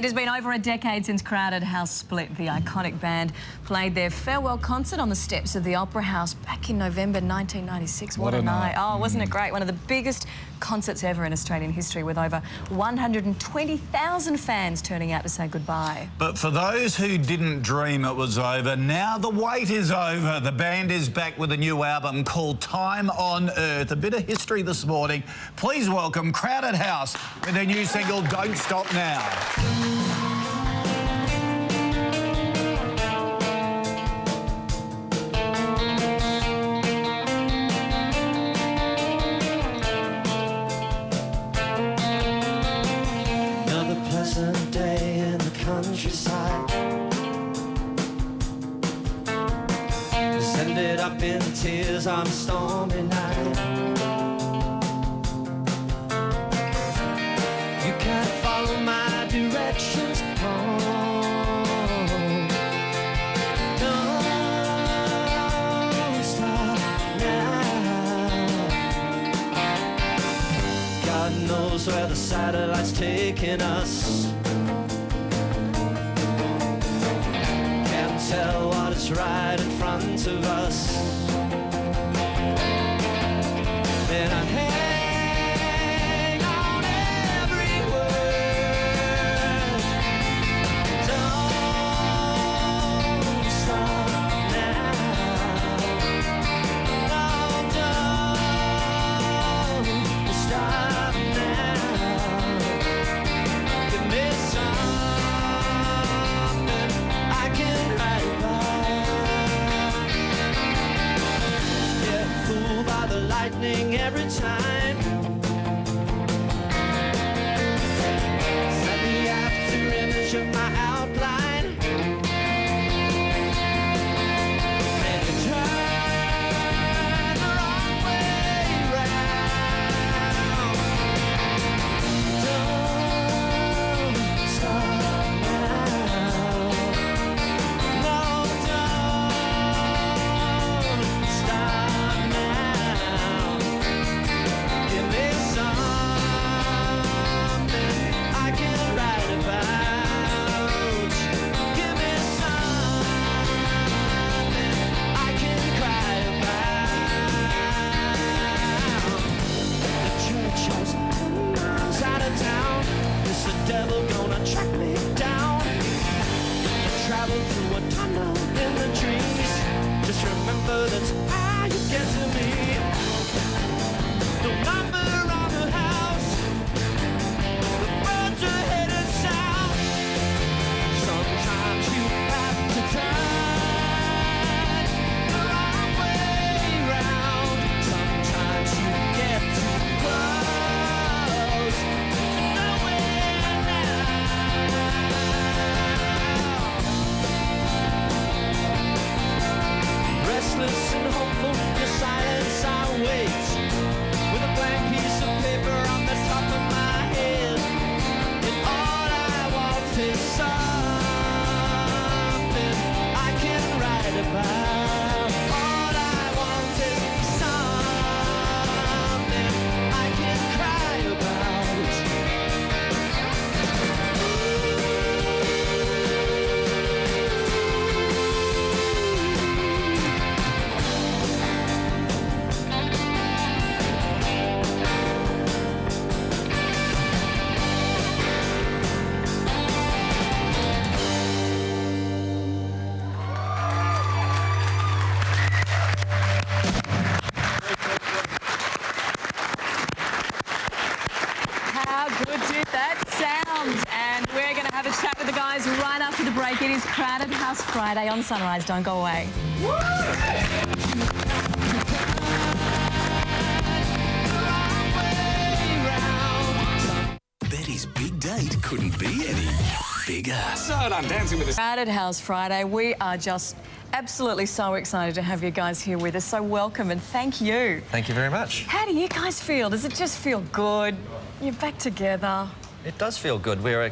It has been over a decade since Crowded House split. The iconic band played their farewell concert on the steps of the Opera House back in November 1996. What a night. Oh, wasn't it great? One of the biggest concerts ever in Australian history, with over 120,000 fans turning out to say goodbye. But for those who didn't dream it was over, now the wait is over. The band is back with a new album called Time on Earth. A bit of history this morning. Please welcome Crowded House with their new single, Don't Stop Now. Pleasant day in the countryside has ended up in tears on a stormy night. You can't follow my directions home. Don't stop now. God knows where the satellite's taking us. Can't tell what is right in front of us. And I hang on every word. Don't stop now. No, don't stop now. Give me something I can write about. Get fooled by the lightning every time. Set the after image of my outline. And you turn the wrong way round. Don't stop now. No, don't stop now. Give me something I can write about. Give me something I can cry about. The church house miles out of town. Is the devil gonna track me down? I travel through a tunnel in the trees. Just remember that's how you get to me. No number on the house. The birds are headed south. Sometimes you have to turn the wrong way round. Sometimes you get too close to nowhere now. Restless and hopeful, your silence I wait. With a blank piece of paper on the top of my head. And all I want is something I can write about. All I want is something I can cry about. How good did that sound? And we're going to have a chat with the guys right after the break. It is Crowded House Friday on Sunrise. Don't go away. Betty's big date couldn't be any bigger. So done dancing with us. Crowded House Friday. We are just absolutely so excited to have you guys here with us. So welcome and thank you. Thank you very much. How do you guys feel? Does it just feel good? You're back together. It does feel good. We're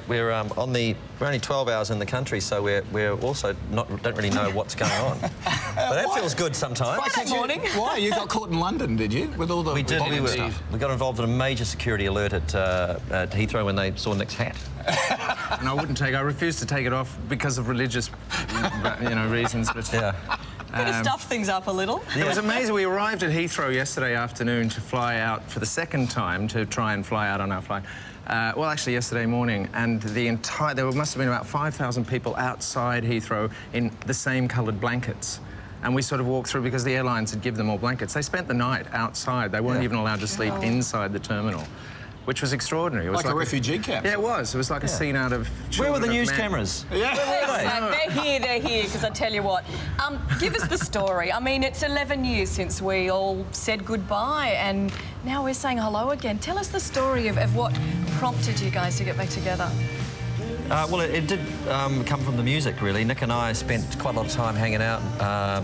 only 12 hours in the country, so we're also don't really know what's going on. But that feels good sometimes. Good morning. Why? You got caught in London, did you? With all the We did. bombing stuff? We got involved in a major security alert at Heathrow when they saw Nick's hat. and I wouldn't take. I refused to take it off because of religious, reasons. But Yeah. Could have stuffed things up a little. It was amazing. We arrived at Heathrow yesterday afternoon to fly out for the second time to try and fly out on our flight. Well, actually, yesterday morning, and there must have been about 5,000 people outside Heathrow in the same coloured blankets. And we sort of walked through because the airlines had given them all blankets. They spent the night outside. They weren't even allowed to sleep inside the terminal, which was extraordinary. It was like a refugee camp. Yeah, it was. It was like a scene out of Where were the Children of news Men. cameras? Yeah. They're here, because I tell you what. Give us the story. I mean, it's 11 years since we all said goodbye, and now we're saying hello again. Tell us the story of what prompted you guys to get back together. Well, it did come from the music, really. Nick and I spent quite a lot of time hanging out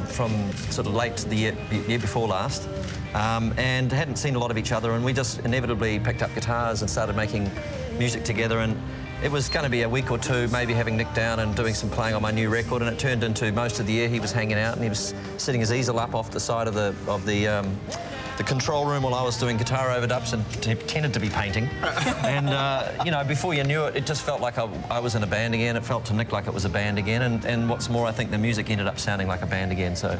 from sort of late the year before last, and hadn't seen a lot of each other, and we just inevitably picked up guitars and started making music together. And it was going to be a week or two, maybe having Nick down and doing some playing on my new record, and it turned into most of the year he was hanging out, and he was sitting his easel up off the side of the control room while I was doing guitar overdubs and pretended to be painting. And, before you knew it, it just felt like I was in a band again. It felt to Nick like it was a band again. And what's more, I think the music ended up sounding like a band again. So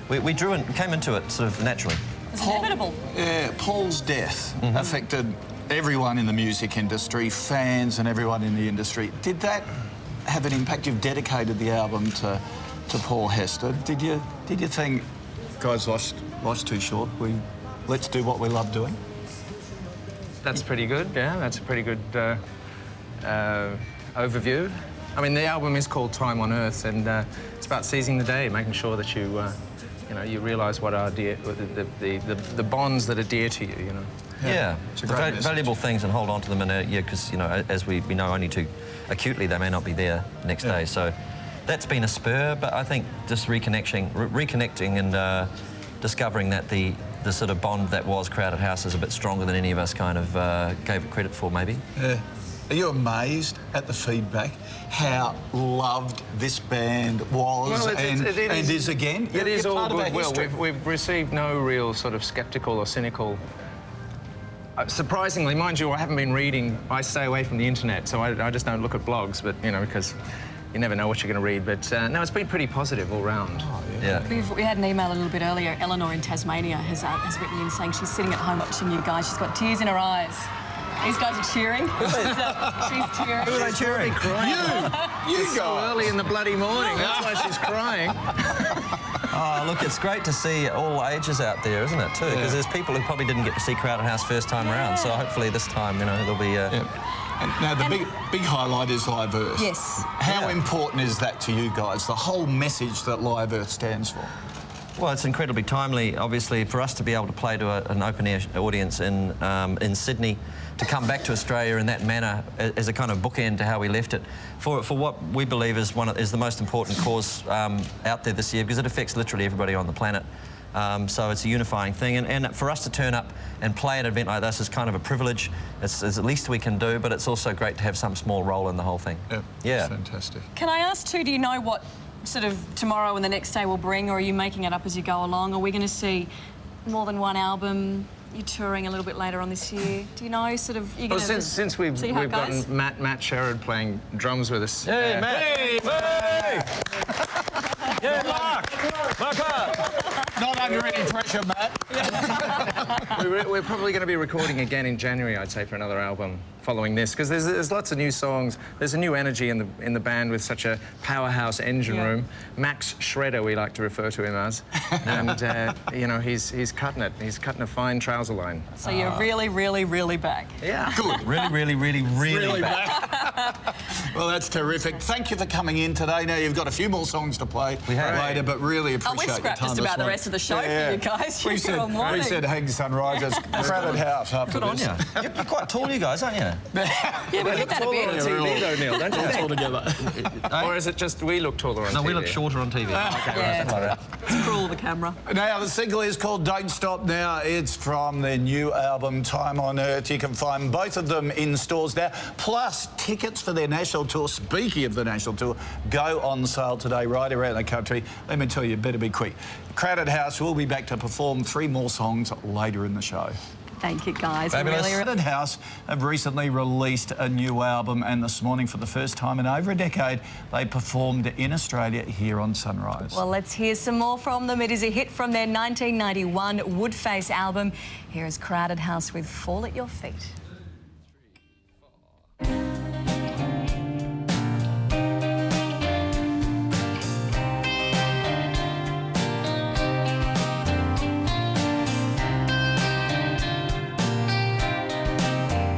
we drew and came into it sort of naturally. It's inevitable. Yeah, Paul's death affected everyone in the music industry, fans and everyone in the industry. Did that have an impact? You've dedicated the album to Paul Hester. Did you think, guys, life's too short, let's do what we love doing? That's pretty good, yeah. That's a pretty good overview. I mean, the album is called Time on Earth, and it's about seizing the day, making sure that you realise what are dear, the bonds that are dear to you, Yeah, It's a great valuable things, and hold on to them in a year, because, as we know only too acutely, they may not be there next day. So that's been a spur, but I think just reconnecting and discovering that the sort of bond that was Crowded House is a bit stronger than any of us kind of gave it credit for, maybe. Yeah. Are you amazed at the feedback, how loved this band was and is again? It is all goodwill. History. We've received no real sort of sceptical or cynical. Surprisingly, mind you, I haven't been reading. I stay away from the internet, so I just don't look at blogs, but, because you never know what you're going to read. But no, it's been pretty positive all round. Oh, Yeah. We had an email a little bit earlier. Eleanor in Tasmania has written in saying she's sitting at home watching you guys. She's got tears in her eyes. These guys are cheering. She's cheering. Who are they cheering? You So guys. early in the bloody morning. That's why she's crying. Oh, look, it's great to see all ages out there, isn't it, too? Because there's people who probably didn't get to see Crowded House first time around, so hopefully this time, there'll be... And now, the big highlight is Live Earth. Yes. How important is that to you guys, the whole message that Live Earth stands for? Well, it's incredibly timely, obviously, for us to be able to play to an open-air audience in Sydney, to come back to Australia in that manner as a kind of bookend to how we left it, for what we believe is the most important cause out there this year, because it affects literally everybody on the planet. So it's a unifying thing, and for us to turn up and play an event like this is kind of a privilege. It's the least we can do, but it's also great to have some small role in the whole thing. Yeah. Fantastic. Can I ask too, do you know what sort of tomorrow and the next day will bring, or are you making it up as you go along? Are we going to see more than one album? You're touring a little bit later on this year. Do you know, sort of... Well, since we've gotten Matt Sherrod playing drums with us. Hey, Matt! Hey! Yeah, Mark up! Not under any pressure, Matt. We're probably going to be recording again in January, I'd say, for another album following this, because there's lots of new songs. There's a new energy in the band with such a powerhouse engine room. Max Shredder, we like to refer to him as, and he's cutting it. He's cutting a fine trouser line. So you're really, really, really back. Yeah. Good. Really back. Well, that's terrific. Thank you for coming in today. Now, you've got a few more songs to play later, but really appreciate your time. We scrapped just about the rest of the show for you guys. We said Hang Sunrisers, Crowded House after Good on this. you. You're quite tall, you guys, aren't you? Yeah, we get that a bit. TV, though, Neil, don't you think? All together. Or is it just we look taller on TV? No, we look shorter on TV. Yeah, it's cruel, the camera. Now, the single is called Don't Stop Now. It's from their new album, Time on Earth. You can find both of them in stores now, plus tickets for their national tour. Speaking of the national tour, go on sale today right around the country. Let me tell you, better be quick. Crowded House will be back to perform 3 more songs later in the show. Thank you, guys. Fabulous. Crowded House have recently released a new album, and this morning, for the first time in over a decade, they performed in Australia here on Sunrise. Well, let's hear some more from them. It is a hit from their 1991 Woodface album. Here is Crowded House with Fall at Your Feet.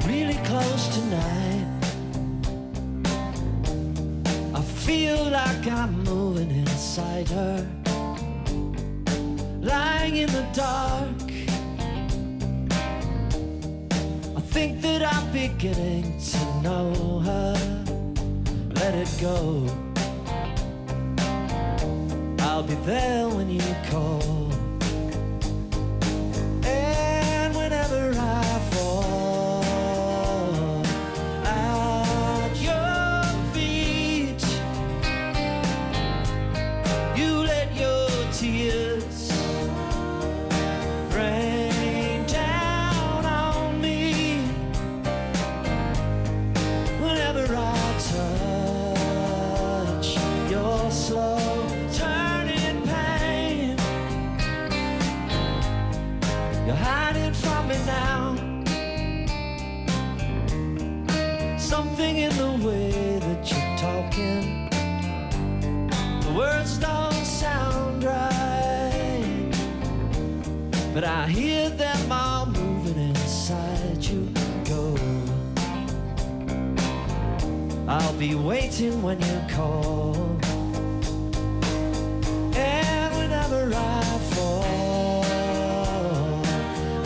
Really close tonight, I feel like I'm moving inside her, lying in the dark. I think that I'm beginning to know her. Let it go, I'll be there when you call. And whenever I fall at your feet, you let your tears rain down on me. Whenever I touch your slow turning pain, you're hiding from me now. Something in the way that you're talking, the words don't sound right, but I hear them all moving inside you. Go, I'll be waiting when you call. And whenever I fall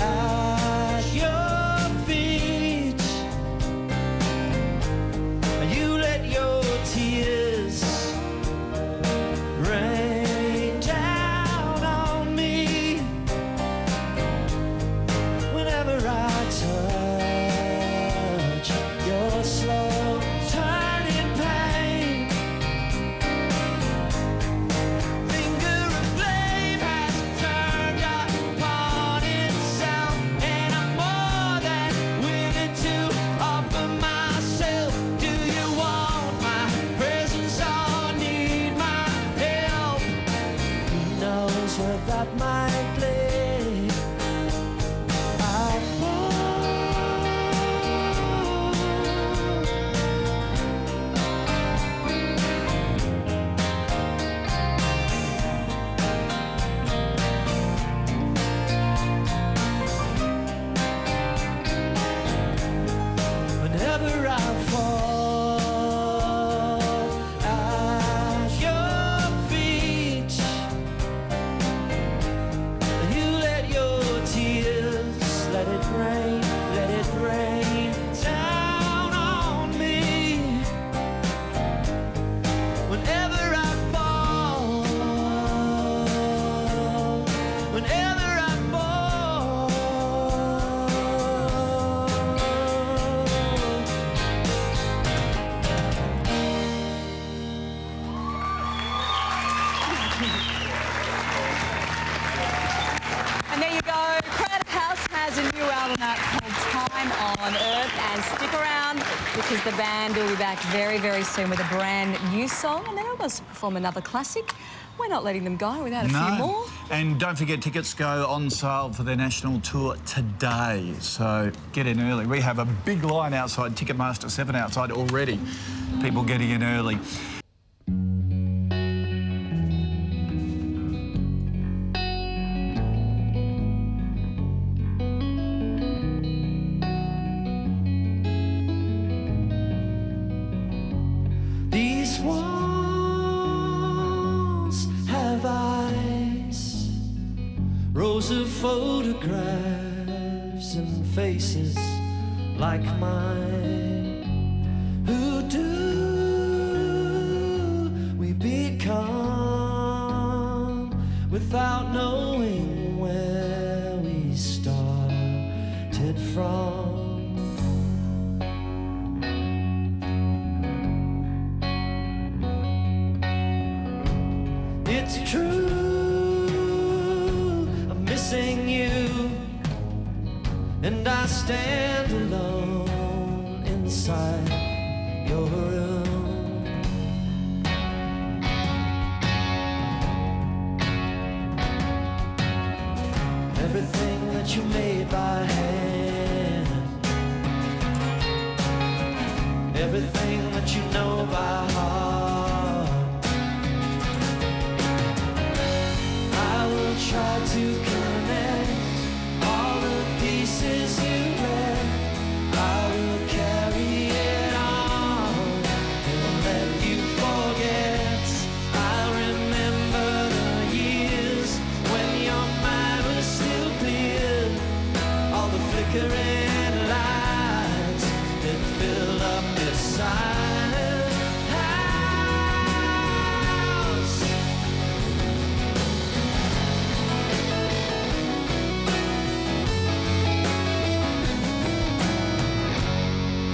at your feet, you let your tears rain down on me. Whenever I touch your slow turning pain, finger of flame has turned upon itself, and I'm more than willing to offer myself. Do you want my presence or need my help? Who knows where that might lead? I fall. Whenever I fall at your feet, you let your tears, let it rain down on me. Whenever I fall, whenever I fall. And there you go. Crowded House has a new album out called Time on Earth. And stick around because the band will be back very, very soon with a brand new song. And then they'll also perform another classic. We're not letting them go without a few more. And don't forget, tickets go on sale for their national tour today. So get in early. We have a big line outside Ticketmaster 7 outside already. People getting in early. These walls have eyes, rows of photographs and faces like mine. Who do we become without knowing where we started from? It's true, I'm missing you. and I stand alone inside your room. Everything that you made by hand, everything that you know by heart, I will try to connect all the pieces you left. I will carry it on and let you forget. I remember the years when your mind was still clear, all the flickering lights that filled up this silent house.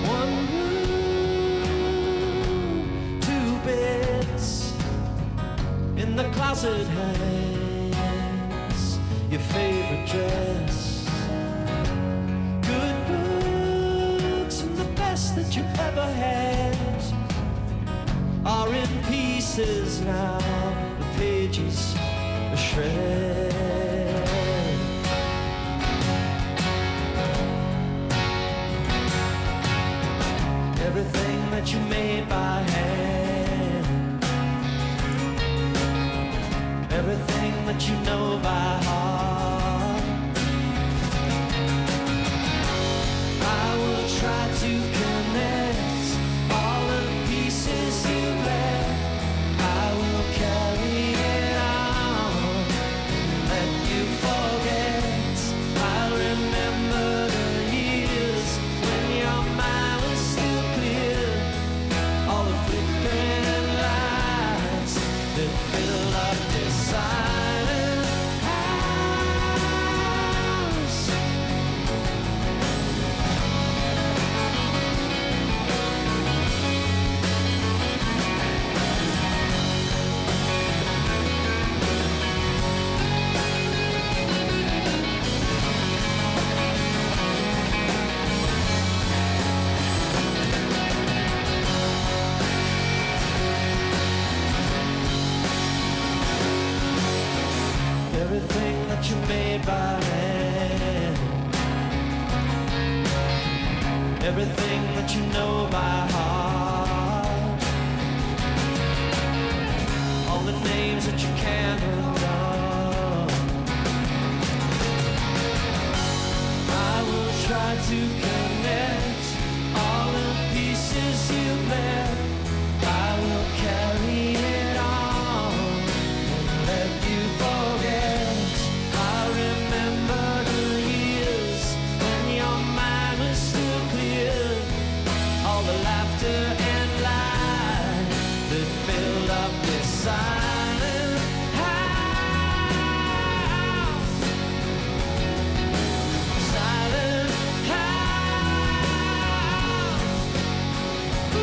One room, two beds, in the closet hangs your favorite dress. Good books and the best that you ever had are in pieces now. The pages are shredded. Everything that you made by hand, everything that you know by heart, I will try to connect all the pieces you left. I will carry it on, let you forget. I remember the years when your mind was still clear, all the flickering lights that fill up this silent house. Everything that you made by hand, everything that you know by heart, all the names that you can't unknow, I will try to connect all the pieces you've left. I will carry it on and let you forget. I remember the years when your mind was still clear, all the laughter and light that filled up this silent house. Silent house. Ooh.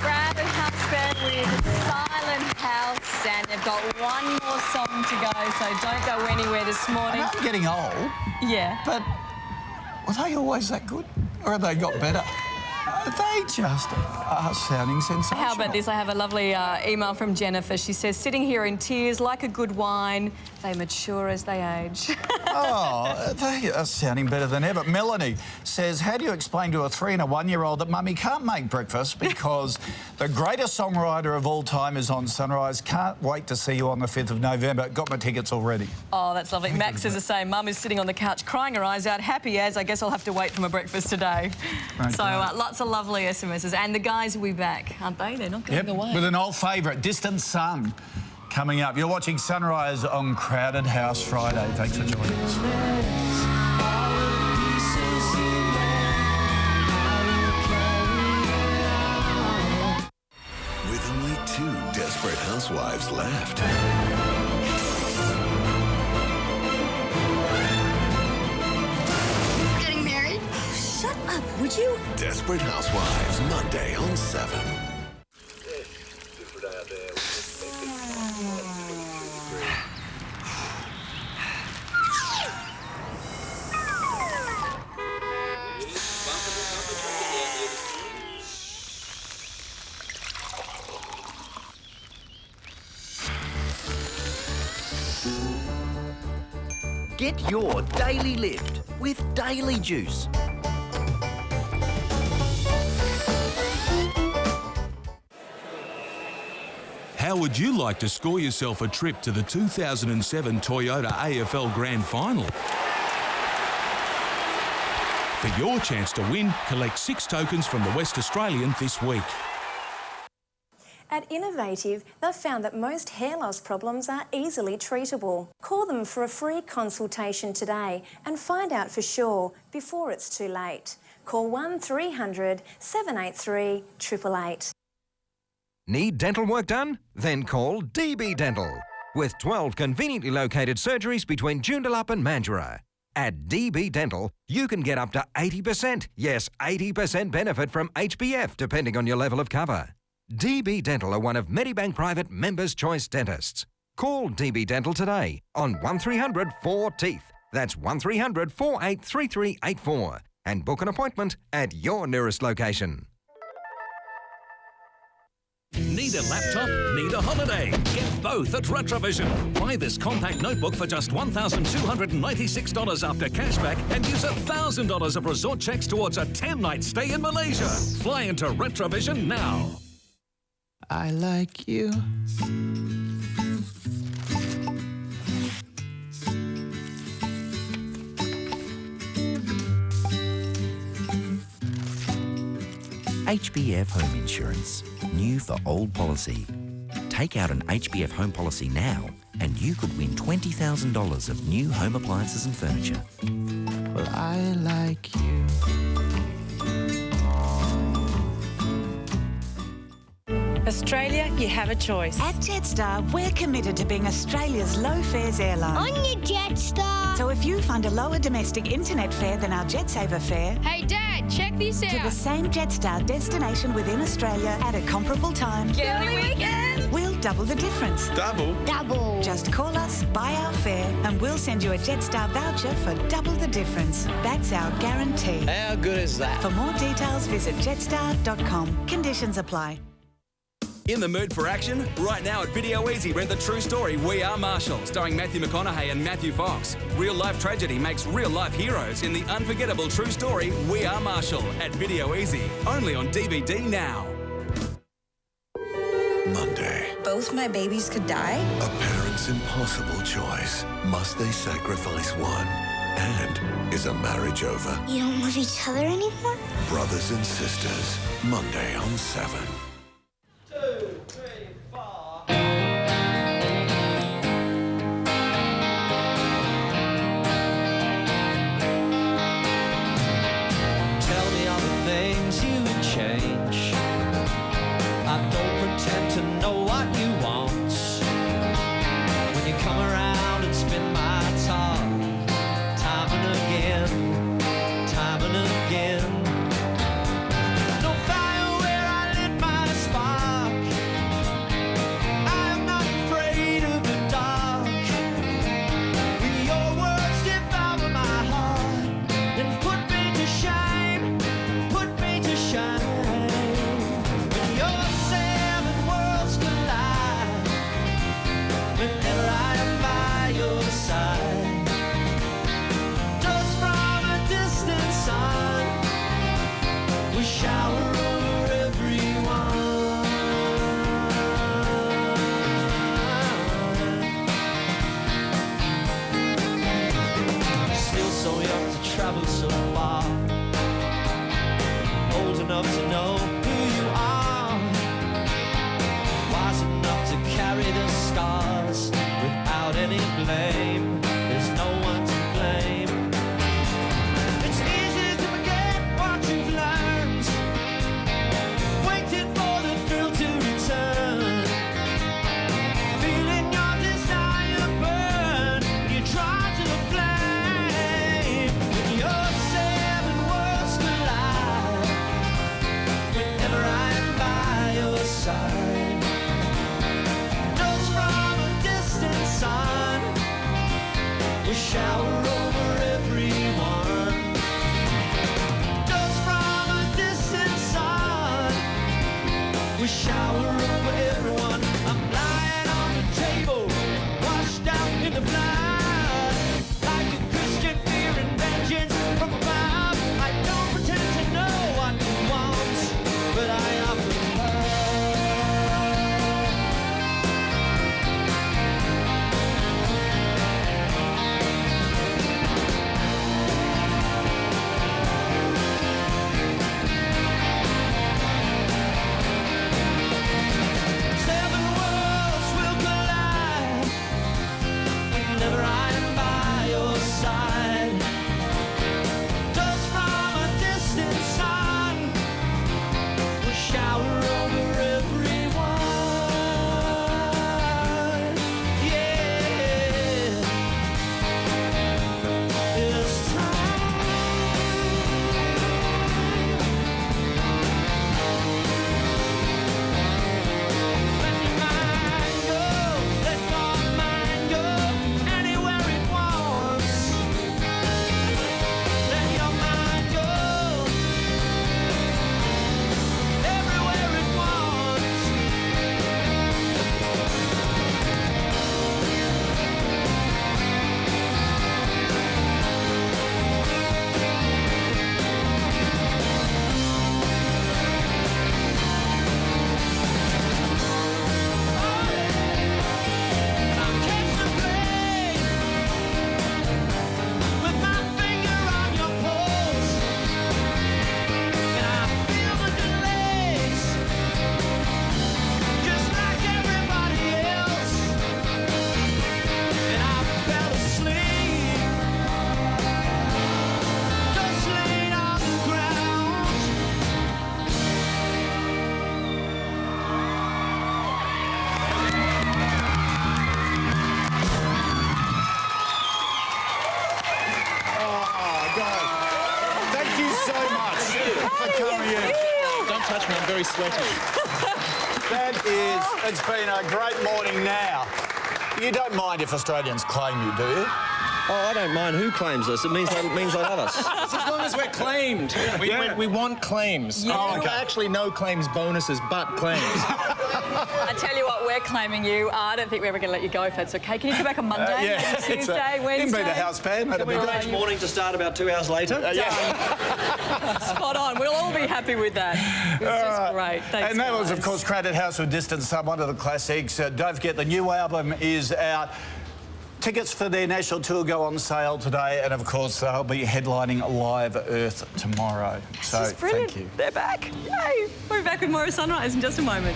Crowded House Band with Silent House, and they've got one more song to go, so don't go anywhere this I morning. know I'm getting old, Yeah. but were they always that good? Or have they got better? They just are sounding sensational. How about this? I have a lovely email from Jennifer. She says, sitting here in tears like a good wine, they mature as they age. Oh, they are sounding better than ever. Melanie says, how do you explain to a 3- and a 1-year-old that Mummy can't make breakfast because the greatest songwriter of all time is on Sunrise? Can't wait to see you on the 5th of November. Got my tickets already. Oh, that's lovely. Max is the same. Mum is sitting on the couch crying her eyes out, happy as, I guess I'll have to wait for my breakfast today. Okay. So lots of lovely SMSs. And the guys will be back, aren't they? They're not going away. With an old favourite, Distant Sun, coming up. You're watching Sunrise on Crowded House Friday. Thanks for joining us. With only 2 desperate housewives left. Getting married? Shut up, would you? Desperate Housewives, Monday on 7. Get your daily lift with Daily Juice. How would you like to score yourself a trip to the 2007 Toyota AFL Grand Final? For your chance to win, collect 6 tokens from the West Australian this week. At Innovative, they've found that most hair loss problems are easily treatable. Call them for a free consultation today and find out for sure before it's too late. Call 1300 783 888. Need dental work done? Then call DB Dental. With 12 conveniently located surgeries between Joondalup and Mandurah. At DB Dental, you can get up to 80%, yes, 80% benefit from HBF depending on your level of cover. DB Dental are one of Medibank Private Members' Choice Dentists. Call DB Dental today on 1300 4 Teeth. That's 1300 483384 and book an appointment at your nearest location. Need a laptop? Need a holiday? Get both at Retrovision. Buy this compact notebook for just $1,296 after cashback and use $1,000 of resort checks towards a 10-night stay in Malaysia. Fly into Retrovision now. I like you. HBF Home Insurance. New for old policy. Take out an HBF home policy now and you could win $20,000 of new home appliances and furniture. Well, I like you. Australia, you have a choice. At Jetstar, we're committed to being Australia's low-fares airline. On your Jetstar! So if you find a lower domestic internet fare than our JetSaver fare... Hey, Dad, check this out! ...to the same Jetstar destination within Australia at a comparable time... Girly weekend! We'll double the difference. Double? Double! Just call us, buy our fare, and we'll send you a Jetstar voucher for double the difference. That's our guarantee. How good is that? For more details, visit jetstar.com. Conditions apply. In the mood for action? Right now at Video Easy, rent the true story We Are Marshall, starring Matthew McConaughey and Matthew Fox. Real-life tragedy makes real-life heroes in the unforgettable true story We Are Marshall at Video Easy, only on DVD now. Monday. Both my babies could die? A parent's impossible choice. Must they sacrifice one? And is a marriage over? You don't love each other anymore? Brothers and sisters. Monday on 7. No fire where I lit my to travel so far. Old enough to know who you are, wise enough to carry the scars without any blame. There's no one to blame. It's easy to forget what you've learned, waiting for the thrill to return, feeling your desire burn. You try to flame when your seven worlds collide. Whenever I'm by your side, dust from a distant sun will shower over everyone. Dust from a distant sun will shower over everyone. I'm lying on the table, washed out in the blood, like a Christian fear and vengeance from above. I don't pretend to know what you want, but I offer love. Seven worlds will collide whenever I'm by your side. Dust from a distant sun will shower over everyone. Yeah, it's time. Let your mind go, let your mind go anywhere it wants. Let your mind go everywhere it wants. I'll catch the flame with my finger on your pulse, and I feel the delays just like everybody else. And I fell asleep, just laid on the ground. Oh, God. Thank you so much for coming in. Don't touch me, I'm very sweaty. It's been a great morning now. You don't mind if Australians claim you, do you? Oh, I don't mind who claims us. It means they love us. As long as we're claimed. We want claims. Yeah. Oh, okay. Actually, no claims bonuses, but claims. I tell you what, we're claiming you. I don't think we're ever going to let you go if that's okay. Can you come back on Monday, Yeah, maybe Tuesday, You Wednesday? can be the house band. That'd be We great. arrange morning to start about 2 hours later. Spot on. We'll all be happy with that. It's just great. Thanks, And that was, of guys. course, Crowded House with Distant Sun, one of the classics. Don't forget, the new album is out. Tickets for their national tour go on sale today, and of course they'll be headlining Live Earth tomorrow. So This is brilliant. thank you. They're back. Yay. We'll be back with more of Sunrise in just a moment.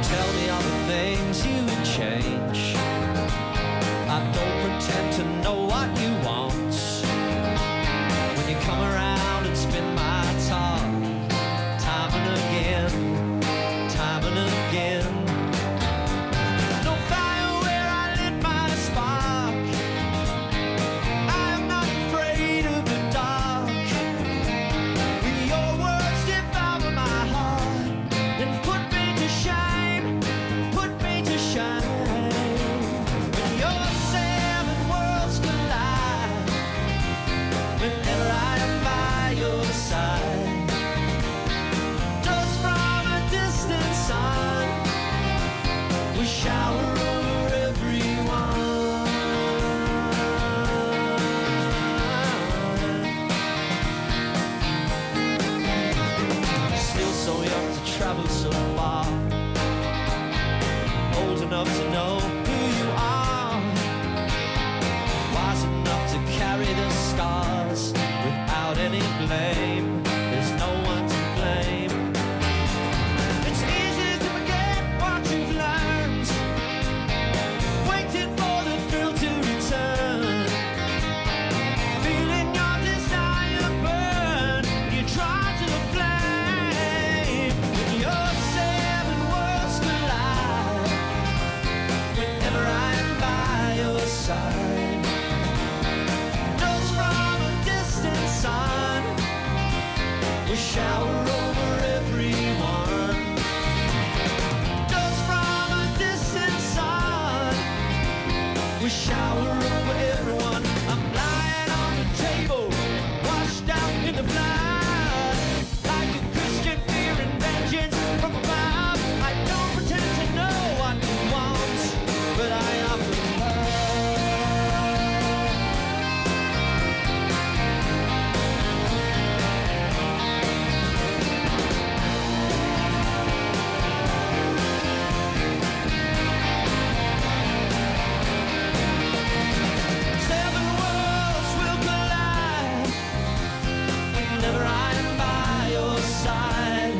Tell me all the things you would change. I don't pretend to know what you want. When you come around and spin my top, road so far. Old enough to know who you are, wise enough to carry the scars without any blame. There's no one to blame. It's easy to forget what you've learned, waiting for the thrill to return, feeling your desire burn. You try to the flame when your seven worlds collide. Whenever I'm by your side, dust from a distant sun will shower over everyone. Dust from a distant sun will shower over everyone. I'm lying on the table, washed out in the blood, like a Christian fearing vengeance from above. I don't pretend to know what you want, but I offer love. Seven worlds will collide whenever I'm by your side.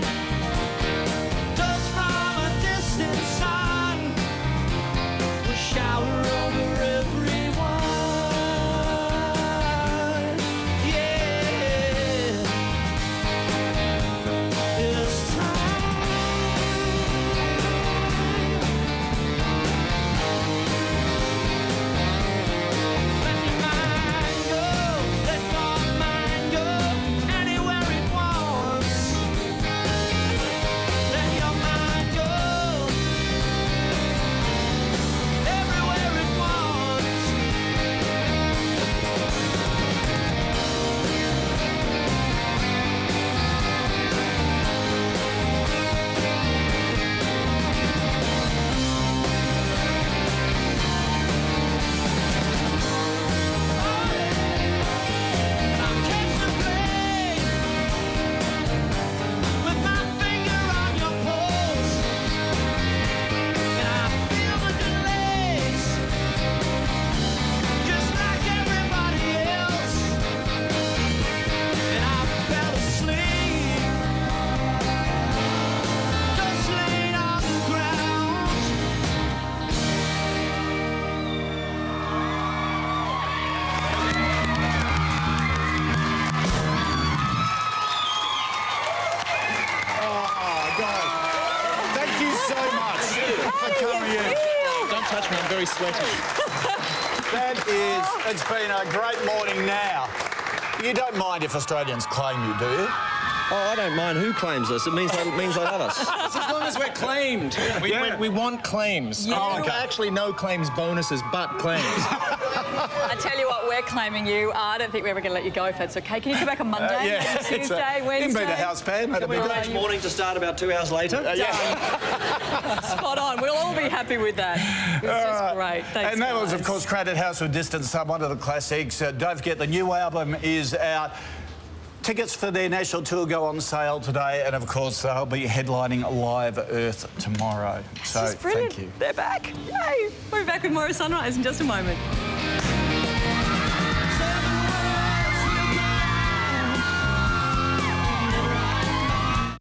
Dust from a distant sun will shower over everyone. Yeah, it's time. Let your mind go, let your mind go anywhere it wants. Let your mind go everywhere it wants. I'm catching flame with my finger on your pulse, and I feel the delays just like everybody else. And I fell asleep, just laid on the ground. Oh, God. Thank you so much for coming in. Don't touch me, I'm very sweaty. It's been a great morning now. You don't mind if Australians claim you, do you? Oh, I don't mind who claims us. It means they love us. As long as we're claimed. We want claims. Yeah. Oh, okay. Actually, no claims bonuses, but claims. I tell you what, we're claiming you. I don't think we're ever going to let you go if that's okay. Can you come back on Monday, maybe Tuesday, Wednesday? You can be the house band. That'd be Next morning to start about 2 hours later. Spot on. We'll all be happy with that. It was just great. Thanks, And that was, of guys. course, Crowded House with Distant Sun, one of the classics. Don't forget, the new album is out. Tickets for their national tour go on sale today, and of course they'll be headlining Live Earth tomorrow. So This is brilliant. thank you. They're back. Yay! We'll be back with more of Sunrise in just a moment.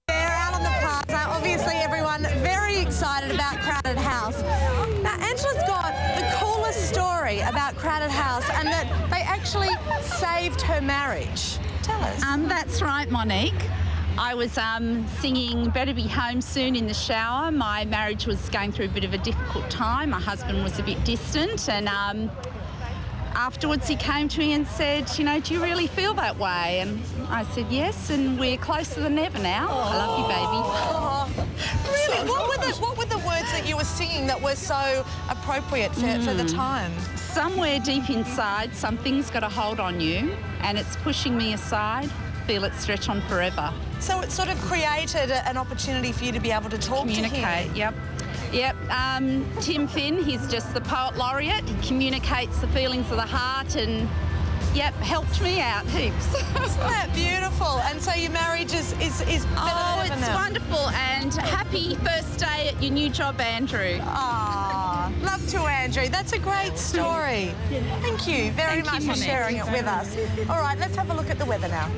They're out on the plaza. Obviously, everyone very excited about Crowded House. Now, Angela's got the coolest story about Crowded House, and that they actually saved her marriage. Tell us. That's right, Monique. I was singing Better Be Home Soon in the shower. My marriage was going through a bit of a difficult time. My husband was a bit distant, and afterwards he came to me and said, you know, do you really feel that way? And I said, yes, and we're closer than ever now. I love you, baby. Really? What were the words that you were singing that were so appropriate for the time? Somewhere deep inside, something's got a hold on you, and it's pushing me aside. Feel it stretch on forever. So it sort of created an opportunity for you to be able to talk to him. Communicate, yep. Yep, Tim Finn, he's just the poet laureate. He communicates the feelings of the heart, and Yep, helped me out heaps. Isn't that beautiful? And so your marriage is better than ever it's now. wonderful, and happy first day at your new job, Andrew. Ah, love to Andrew. That's a great story. Thank you very much for sharing it with us. All right, let's have a look at the weather now.